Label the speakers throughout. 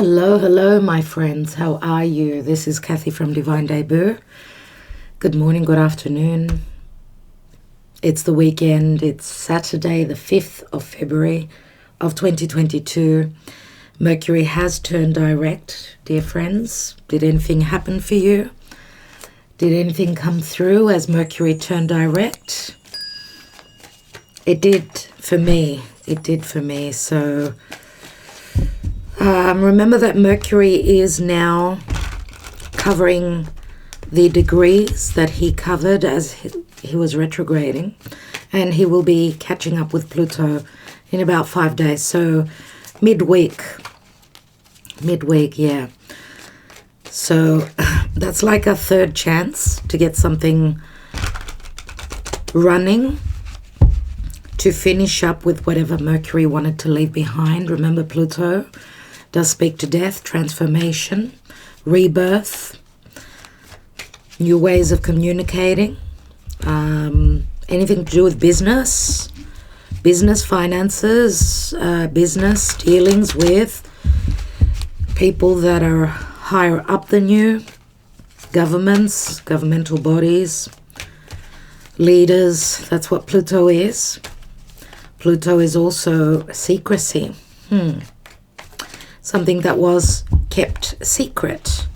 Speaker 1: Hello, hello, my friends. How are you? This is Kathy from Divine Debut. Good morning, good afternoon. It's the weekend. It's Saturday, the 5th of February of 2022. Mercury has turned direct, dear friends. Did anything happen for you? Did anything come through as Mercury turned direct? It did for me. It did for me. So remember that Mercury is now covering the degrees that he covered as he was retrograding, and he will be catching up with Pluto in about 5 days. So midweek, yeah. So that's like a third chance to get something running, to finish up with whatever Mercury wanted to leave behind. Remember, Pluto does speak to death, transformation, rebirth, new ways of communicating, anything to do with business, finances, business dealings with people that are higher up than you, governments, governmental bodies, leaders. That's what Pluto is. Pluto is also secrecy. Something that was kept secret,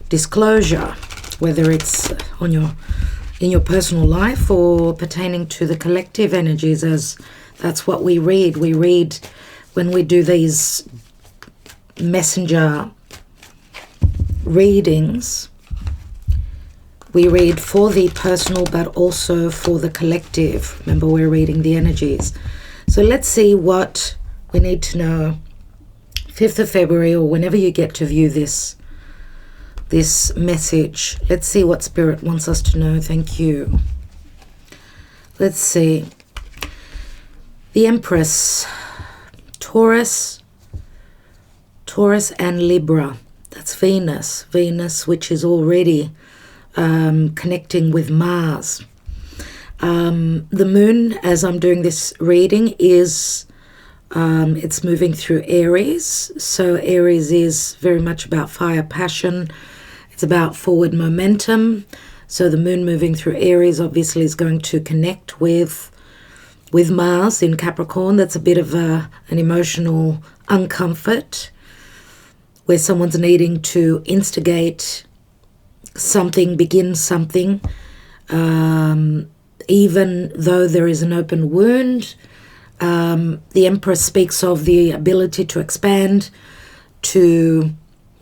Speaker 1: disclosure, whether it's in your personal life or pertaining to the collective energies, as that's what we read. We read when we do these messenger readings. We read for the personal, but also for the collective. Remember, we're reading the energies. So let's see what we need to know. 5th of February, or whenever you get to view this message. Let's see what Spirit wants us to know. Thank you. Let's see. The Empress, Taurus and Libra. That's Venus, which is already connecting with Mars. The moon, as I'm doing this reading, is it's moving through Aries. So Aries is very much about fire, passion. It's about forward momentum. So the moon moving through Aries obviously is going to connect with Mars in Capricorn. That's a bit of an emotional uncomfort, where someone's needing to instigate something, begin something, even though there is an open wound. The Empress speaks of the ability to expand, to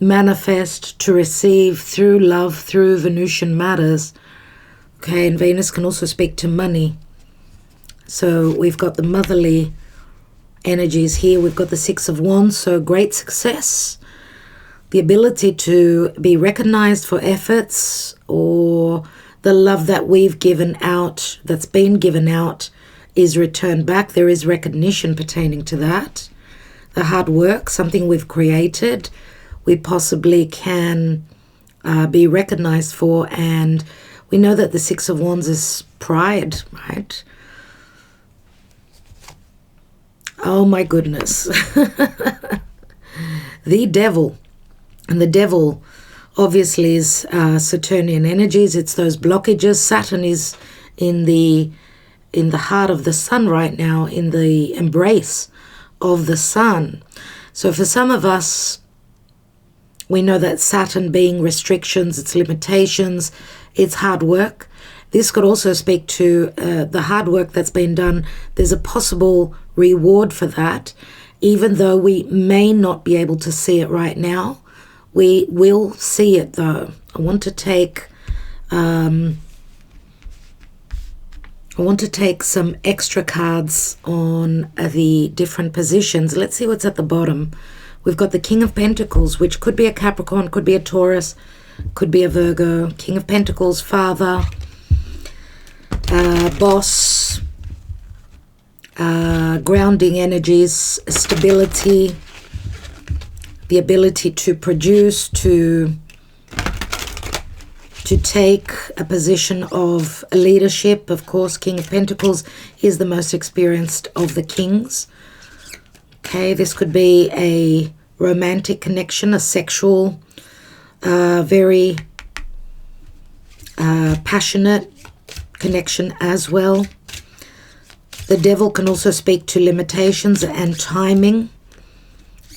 Speaker 1: manifest, to receive through love, through Venusian matters. Okay, and Venus can also speak to money. So we've got the motherly energies here. We've got the Six of Wands, so great success. The ability to be recognized for efforts, or the love that we've given out, that's been given out, is returned back. There is recognition pertaining to that. The hard work, something we've created, we possibly can be recognized for. And we know that the Six of Wands is pride, right? Oh my goodness. The devil. And the devil obviously is Saturnian energies. It's those blockages. Saturn is in the heart of the sun right now, in the embrace of the sun. So for some of us, we know that Saturn being restrictions, its limitations, it's hard work. This could also speak to the hard work that's been done. There's a possible reward for that, even though we may not be able to see it right now. We will see it though. I want to take some extra cards on the different positions. Let's see what's at the bottom. We've got the King of Pentacles, which could be a Capricorn, could be a Taurus, could be a Virgo. King of Pentacles, father, boss, grounding energies, stability, the ability to produce, to take a position of leadership. Of course, King of Pentacles is the most experienced of the kings. Okay, this could be a romantic connection, a sexual, very passionate connection as well. The devil can also speak to limitations and timing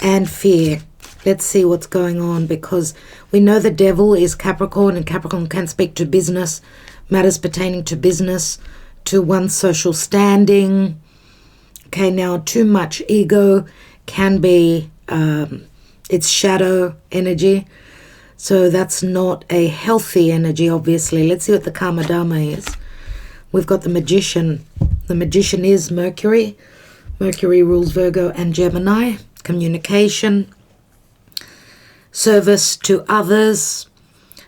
Speaker 1: and fear. Let's see what's going on, because we know the devil is Capricorn, and Capricorn can speak to business, matters pertaining to business, to one's social standing. Okay, now too much ego can be it's shadow energy. So that's not a healthy energy, obviously. Let's see what the Karma Dharma is. We've got the Magician. The Magician is Mercury. Mercury rules Virgo and Gemini. Communication, service to others,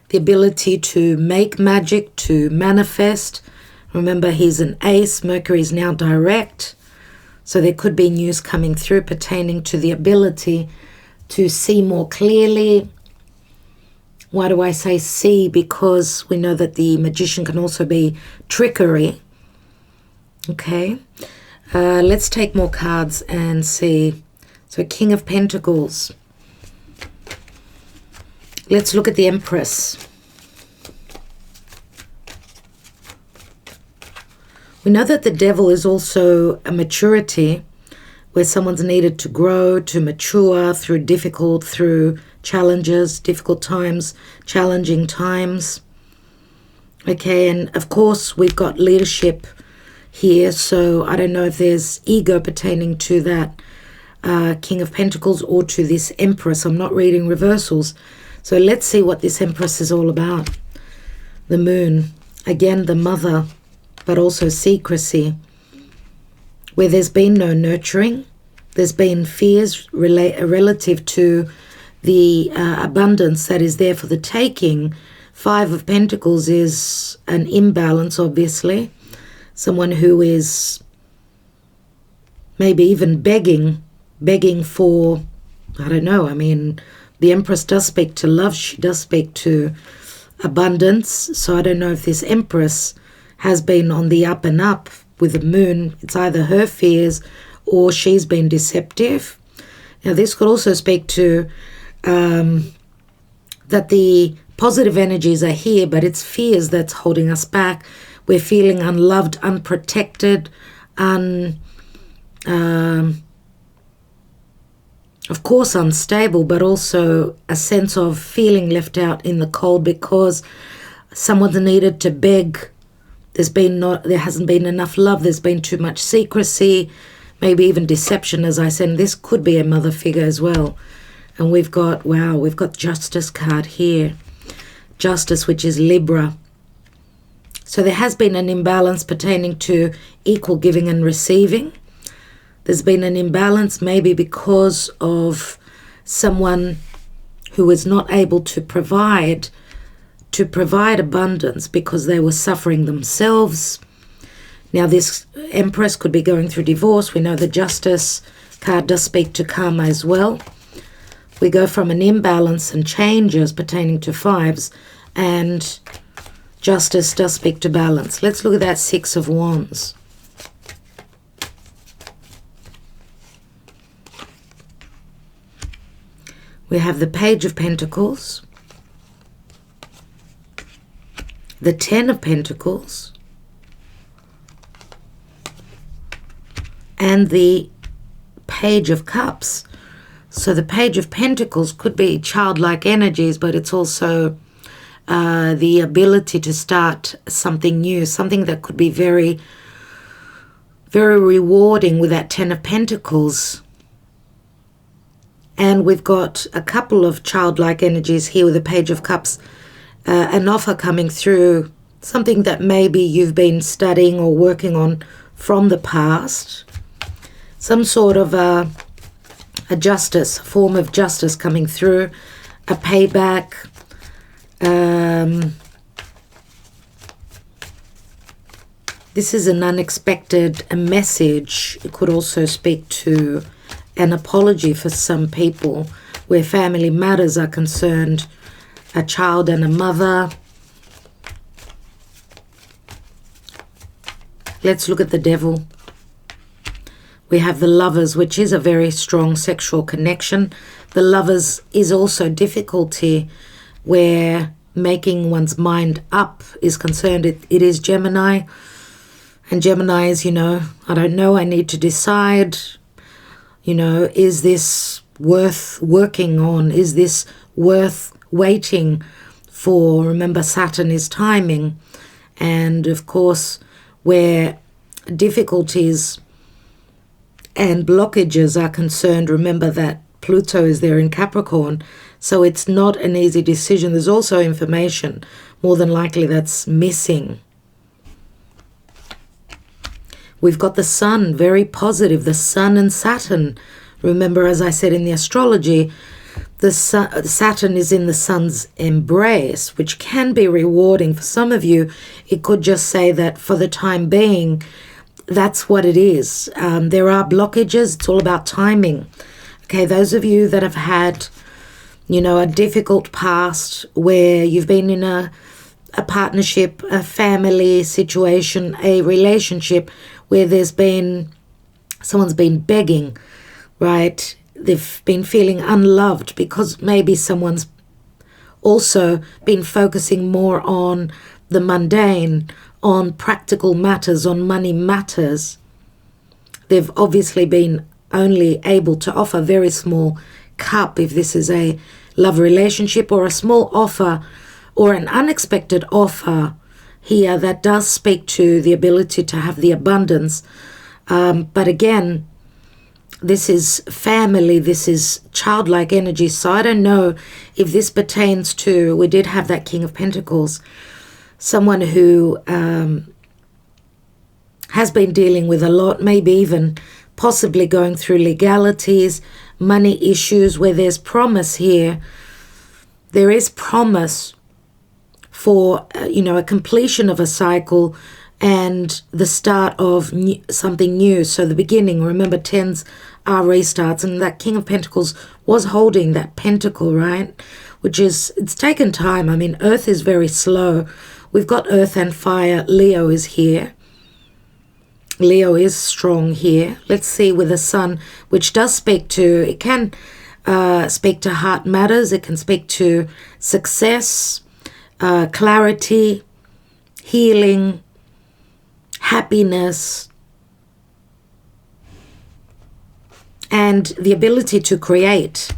Speaker 1: the ability to make magic, to manifest. Remember, he's an ace. Mercury is now direct. So there could be news coming through pertaining to the ability to see more clearly. Why do I say see? Because we know that the Magician can also be trickery. Okay. Let's take more cards and see. So King of Pentacles. Let's look at the Empress. We know that the devil is also a maturity, where someone's needed to grow, to mature through challenges, difficult times, challenging times. Okay, and of course we've got leadership here, so I don't know if there's ego pertaining to that King of Pentacles or to this Empress. I'm not reading reversals. So let's see what this Empress is all about. The Moon. Again, the mother, but also secrecy. Where there's been no nurturing. There's been fears relative to the abundance that is there for the taking. Five of Pentacles is an imbalance, obviously. Someone who is maybe even begging for, I don't know, I mean, the Empress does speak to love, she does speak to abundance, so I don't know if this Empress has been on the up and up with the Moon. It's either her fears or she's been deceptive. Now this could also speak to that the positive energies are here, but it's fears that's holding us back. We're feeling unloved, unprotected, of course unstable, but also a sense of feeling left out in the cold because someone's needed to beg. There hasn't been enough love. There's been too much secrecy, maybe even deception, as I said. And this could be a mother figure as well. And we've got, wow, we've got Justice card here. Justice, which is Libra. So there has been an imbalance pertaining to equal giving and receiving. There's been an imbalance maybe because of someone who is not able to provide abundance because they were suffering themselves. Now this Empress could be going through divorce. We know the Justice card does speak to karma as well. We go from an imbalance and changes pertaining to fives, and Justice does speak to balance. Let's look at that Six of Wands. We have the Page of Pentacles, the Ten of Pentacles, and the Page of Cups. So the Page of Pentacles could be childlike energies, but it's also the ability to start something new, something that could be very, very rewarding with that Ten of Pentacles. And we've got a couple of childlike energies here with the Page of Cups, an offer coming through, something that maybe you've been studying or working on from the past, some sort of a justice, a form of justice coming through, a payback. This is an unexpected message. It could also speak to an apology for some people where family matters are concerned, a child and a mother. Let's look at the Devil. We have the Lovers, which is a very strong sexual connection. The Lovers is also difficulty where making one's mind up is concerned. It is Gemini. And Gemini is, I don't know, I need to decide, is this worth working on? Is this worth waiting for? Remember, Saturn is timing. And of course, where difficulties and blockages are concerned, remember that Pluto is there in Capricorn, so it's not an easy decision. There's also information, more than likely, that's missing. We've got the Sun, very positive, the Sun and Saturn. Remember, as I said in the astrology, the Saturn is in the Sun's embrace, which can be rewarding. For some of you, it could just say that for the time being, that's what it is. There are blockages. It's all about timing. Okay, those of you that have had, a difficult past where you've been in a partnership, a family situation, a relationship where someone's been begging, right? They've been feeling unloved because maybe someone's also been focusing more on the mundane, on practical matters, on money matters. They've obviously been only able to offer a very small cup if this is a love relationship, or a small offer or an unexpected offer here that does speak to the ability to have the abundance. But again, this is family, this is childlike energy. So I don't know if this pertains to, we did have that King of Pentacles, someone who has been dealing with a lot, maybe even possibly going through legalities, money issues, where there's promise here. There is promise for, a completion of a cycle and the start of something new. So the beginning, remember, tens are restarts, and that King of Pentacles was holding that pentacle, right? Which is, it's taken time. I mean, Earth is very slow. We've got Earth and Fire. Leo is here. Leo is strong here. Let's see with the Sun, which does speak to, it can speak to heart matters. It can speak to success, clarity, healing, happiness, and the ability to create.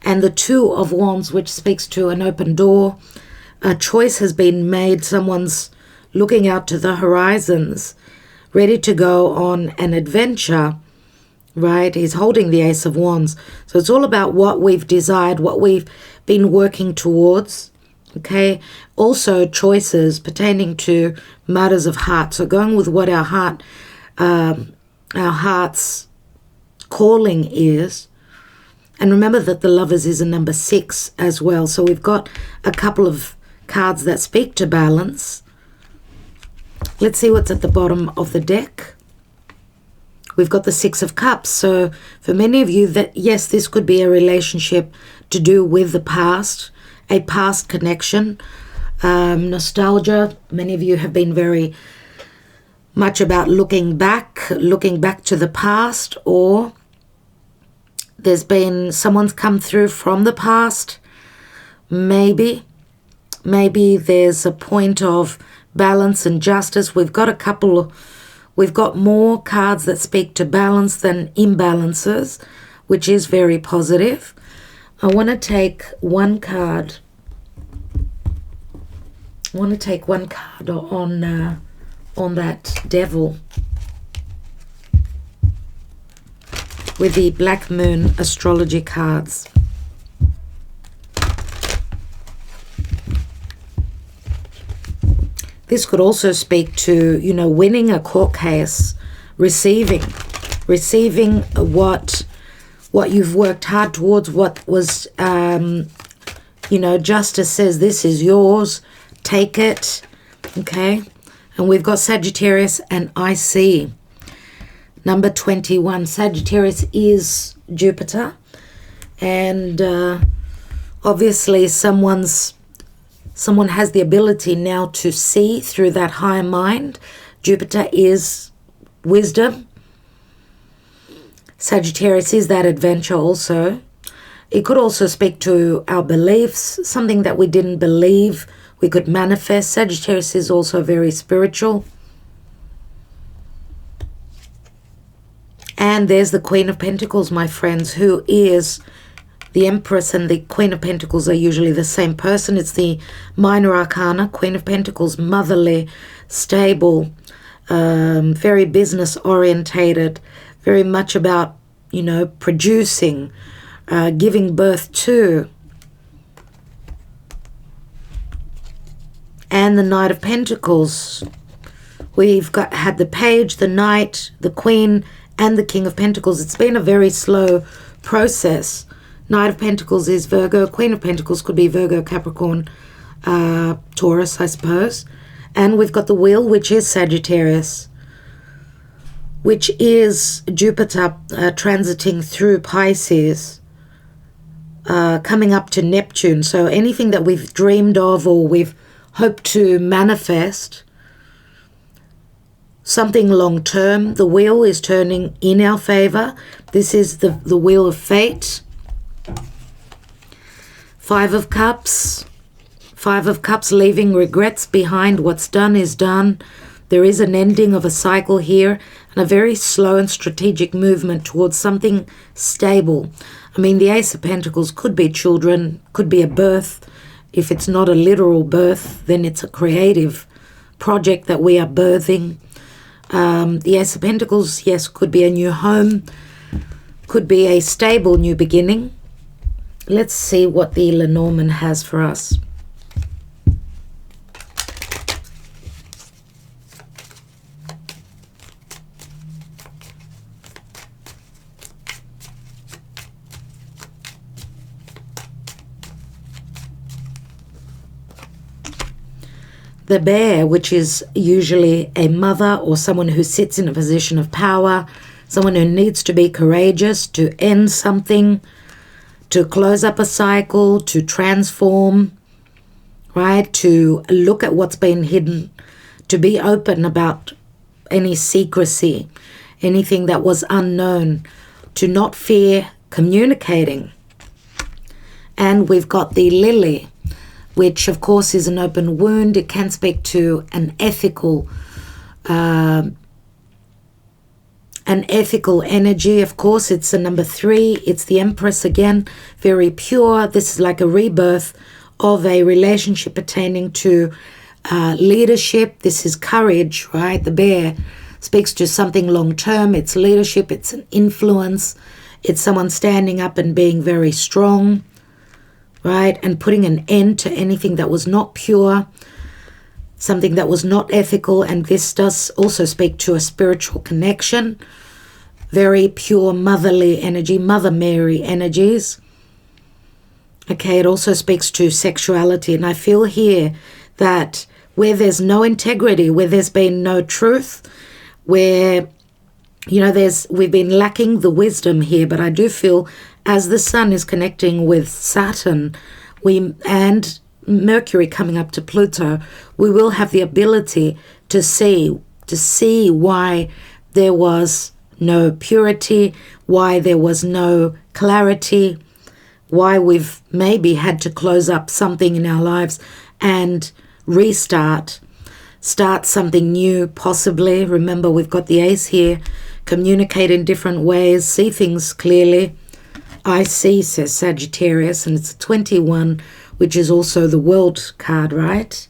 Speaker 1: And the Two of Wands, which speaks to an open door. A choice has been made. Someone's looking out to the horizons, ready to go on an adventure, right? He's holding the Ace of Wands. So it's all about what we've desired, what we've been working towards, okay? Also choices pertaining to matters of heart. So going with what our heart's calling is. And remember that the Lovers is a number 6 as well. So we've got a couple of cards that speak to balance. Let's see what's at the bottom of the deck. We've got the 6 of Cups. So for many of you, that yes, this could be a relationship to do with the past, a past connection, nostalgia. Many of you have been very much about looking back to the past, or there's been someone's come through from the past. Maybe there's a point of balance and justice. We've got more cards that speak to balance than imbalances, which is very positive. I want to take one card. On that Devil with the Black Moon astrology cards. This could also speak to, winning a court case, receiving what you've worked hard towards, what was, justice says this is yours, take it, okay? And we've got Sagittarius and IC. Number 21. Sagittarius is Jupiter. And obviously someone has the ability now to see through that higher mind. Jupiter is wisdom. Sagittarius is that adventure also. It could also speak to our beliefs, something that we didn't believe we could manifest. Sagittarius is also very spiritual. And there's the Queen of Pentacles, my friends, who is the Empress and the Queen of Pentacles are usually the same person. It's the minor arcana. Queen of Pentacles, motherly, stable, very business orientated, very much about, you know, producing, giving birth to. And the Knight of Pentacles. We've had the Page, the Knight, the Queen, and the King of Pentacles. It's been a very slow process. Knight of Pentacles is Virgo. Queen of Pentacles could be Virgo, Capricorn, Taurus, I suppose. And we've got the Wheel, which is Sagittarius, which is Jupiter transiting through Pisces, coming up to Neptune. So anything that we've dreamed of or we've hoped to manifest, something long-term, the wheel is turning in our favor. This is the Wheel of Fate. Five of Cups. Five of Cups, leaving regrets behind. What's done is done. There is an ending of a cycle here and a very slow and strategic movement towards something stable. I mean, the Ace of Pentacles could be children, could be a birth. If it's not a literal birth, then it's a creative project that we are birthing. The Ace of Pentacles, yes, could be a new home, could be a stable new beginning. Let's see what the Lenormand has for us. The Bear, which is usually a mother or someone who sits in a position of power, someone who needs to be courageous to end something, to close up a cycle, to transform, right? To look at what's been hidden, to be open about any secrecy, anything that was unknown, to not fear communicating. And we've got the Lily, which of course is an open wound. It can speak to an ethical energy. Of course, it's a number 3. It's the Empress again, very pure. This is like a rebirth of a relationship pertaining to leadership. This is courage, right? The Bear speaks to something long-term. It's leadership. It's an influence. It's someone standing up and being very strong, right? And putting an end to anything that was not pure, something that was not ethical. And this does also speak to a spiritual connection, very pure motherly energy, Mother Mary energies. Okay, it also speaks to sexuality. And I feel here that where there's no integrity, where there's been no truth, where, you know, we've been lacking the wisdom here. But I do feel as the Sun is connecting with Saturn, and Mercury coming up to Pluto, we will have the ability to see why there was no purity, why there was no clarity, why we've maybe had to close up something in our lives and start something new, possibly. Remember, we've got the Ace here. Communicate in different ways, see things clearly. I see, says Sagittarius, and it's a 21, which is also the World card, right?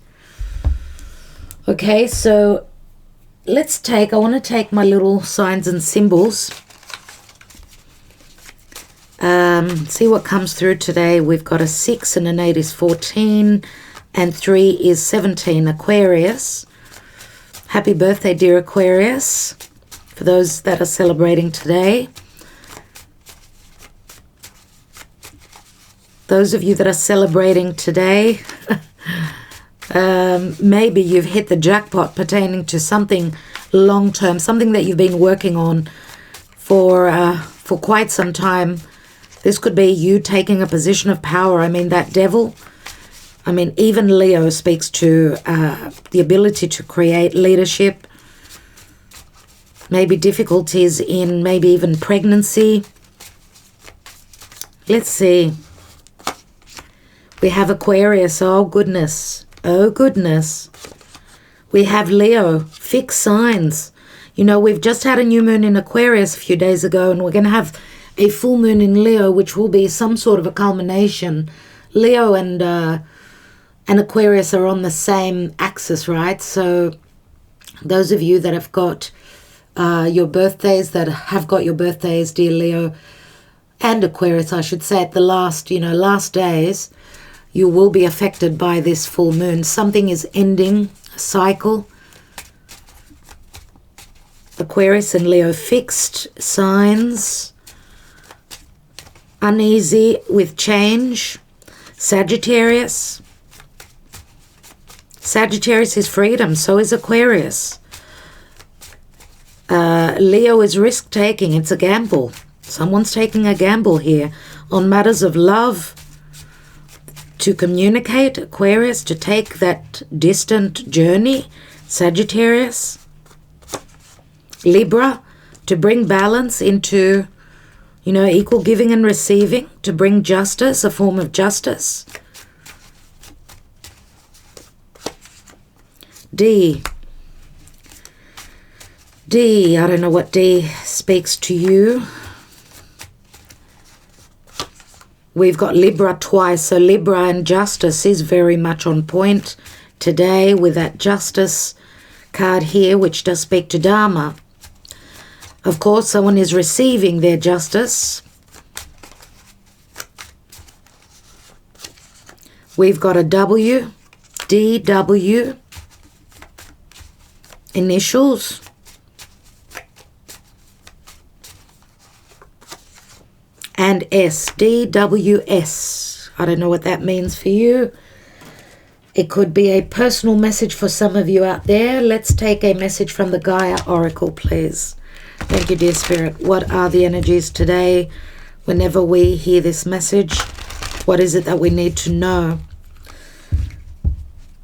Speaker 1: Okay, so I want to take my little signs and symbols. See what comes through today. We've got a 6 and an 8 is 14, and 3 is 17, Aquarius. Happy birthday, dear Aquarius, for those that are celebrating today. Those of you that are celebrating today, maybe you've hit the jackpot pertaining to something long-term, something that you've been working on for quite some time. This could be you taking a position of power. I mean, that Devil, I mean, even Leo speaks to the ability to create leadership. maybe difficulties in maybe even pregnancy. Let's see. We have Aquarius. Oh, goodness. Oh, goodness. We have Leo. Fixed signs. You know, we've just had a new moon in Aquarius a few days ago, and we're going to have a full moon in Leo, which will be some sort of a culmination. Leo and Aquarius are on the same axis, right? So those of you that have got your birthdays, dear Leo and Aquarius, I should say, at the last days, you will be affected by this full moon. Something is ending a cycle. Aquarius and Leo, fixed signs, uneasy with change. Sagittarius. Sagittarius is freedom, so is Aquarius. Leo is risk-taking. It's a gamble. Someone's taking a gamble here on matters of love, to communicate, Aquarius, to take that distant journey, Sagittarius. Libra, to bring balance into, equal giving and receiving, to bring justice, a form of justice. D, I don't know what D speaks to you. We've got Libra twice, so Libra and justice is very much on point today with that justice card here, which does speak to Dharma. Of course, someone is receiving their justice. We've got a W, DW, initials. And S, DWS. I don't know what that means for you. It could be a personal message for some of you out there. Let's take a message from the Gaia Oracle, please. Thank you, dear Spirit. What are the energies today? Whenever we hear this message, what is it that we need to know?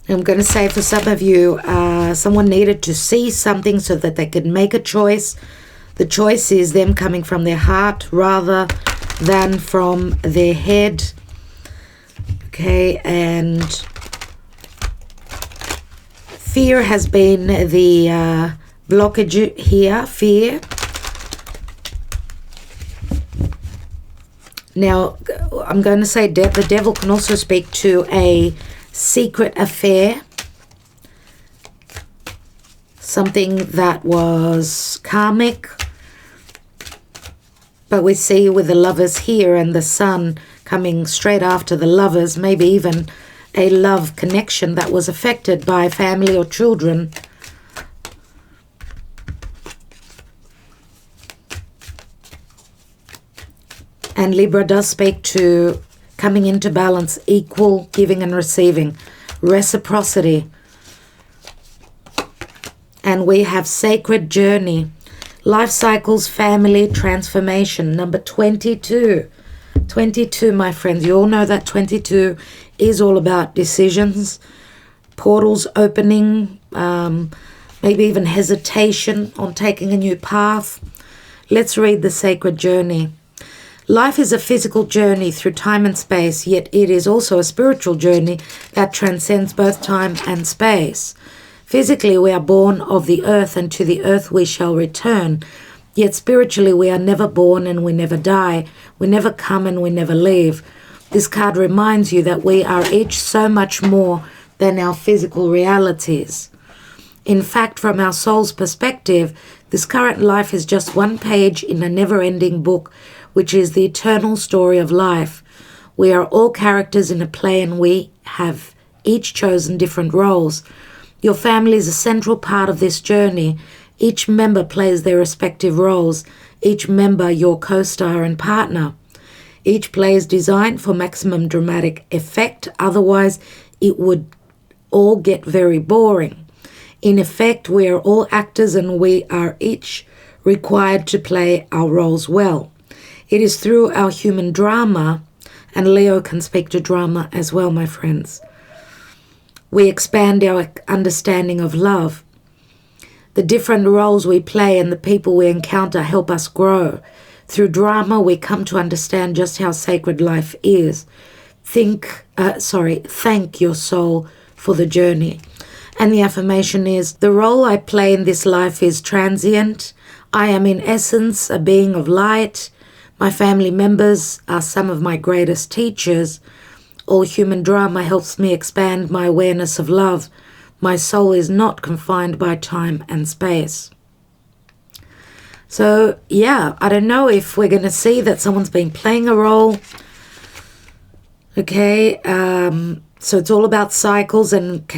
Speaker 1: I'm going to say for some of you, someone needed to see something so that they could make a choice. The choice is them coming from their heart rather than from their head. Okay, and fear has been the blockage here, fear. Now, I'm going to say the devil can also speak to a secret affair. Something that was karmic. But we see with the lovers here and the sun coming straight after the lovers, maybe even a love connection that was affected by family or children. And Libra does speak to coming into balance, equal giving and receiving, reciprocity. And we have sacred journey, life cycles, family, transformation. Number 22. 22, my friends. You all know that 22 is all about decisions, portals opening, maybe even hesitation on taking a new path. Let's read the sacred journey. Life is a physical journey through time and space, yet it is also a spiritual journey that transcends both time and space. Physically, we are born of the earth, and to the earth we shall return. Yet spiritually, we are never born and we never die. We never come and we never leave. This card reminds you that we are each so much more than our physical realities. In fact, from our soul's perspective, this current life is just one page in a never-ending book, which is the eternal story of life. We are all characters in a play, and we have each chosen different roles. Your family is a central part of this journey. Each member plays their respective roles, each member your co-star and partner. Each play is designed for maximum dramatic effect, otherwise it would all get very boring. In effect, we are all actors, and we are each required to play our roles well. It is through our human drama, and Leo can speak to drama as well, my friends. We expand our understanding of love. The different roles we play and the people we encounter help us grow. Through drama, we come to understand just how sacred life is. Thank your soul for the journey. And the affirmation is, the role I play in this life is transient. I am in essence a being of light. My family members are some of my greatest teachers. All human drama helps me expand my awareness of love. My soul is not confined by time and space. So, yeah, I don't know if we're going to see that someone's been playing a role. Okay, so it's all about cycles, and,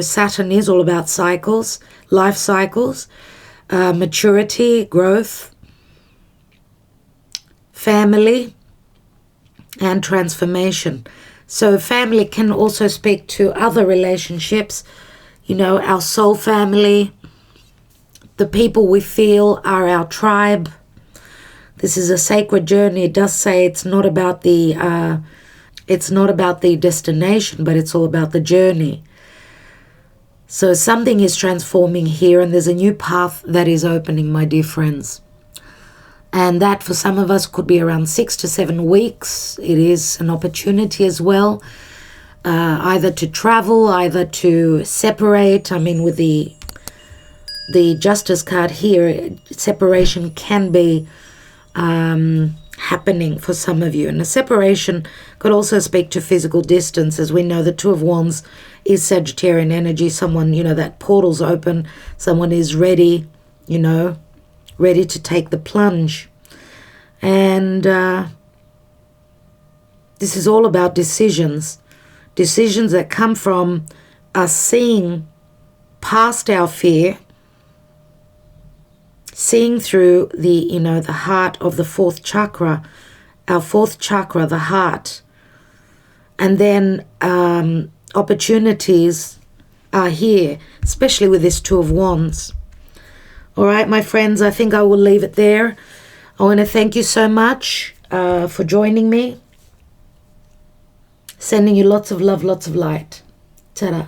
Speaker 1: Saturn is all about cycles, life cycles, maturity, growth, family, and transformation. So family can also speak to other relationships, our soul family, the people we feel are our tribe. This is a sacred journey. It does say it's not about the destination, but it's all about the journey. So something is transforming here, and there's a new path that is opening, my dear friends. And that for some of us could be around 6 to 7 weeks. It is an opportunity as well, either to travel, either to separate. I mean, with the Justice card here, separation can be happening for some of you. And a separation could also speak to physical distance. As we know, the Two of Wands is Sagittarian energy. Someone, that portal's open. Someone is ready, ready to take the plunge. And this is all about decisions. Decisions that come from us seeing past our fear, seeing through the heart of the fourth chakra, our fourth chakra, the heart. And then opportunities are here, especially with this Two of Wands. All right, my friends, I think I will leave it there. I want to thank you so much for joining me. Sending you lots of love, lots of light. Ta-da.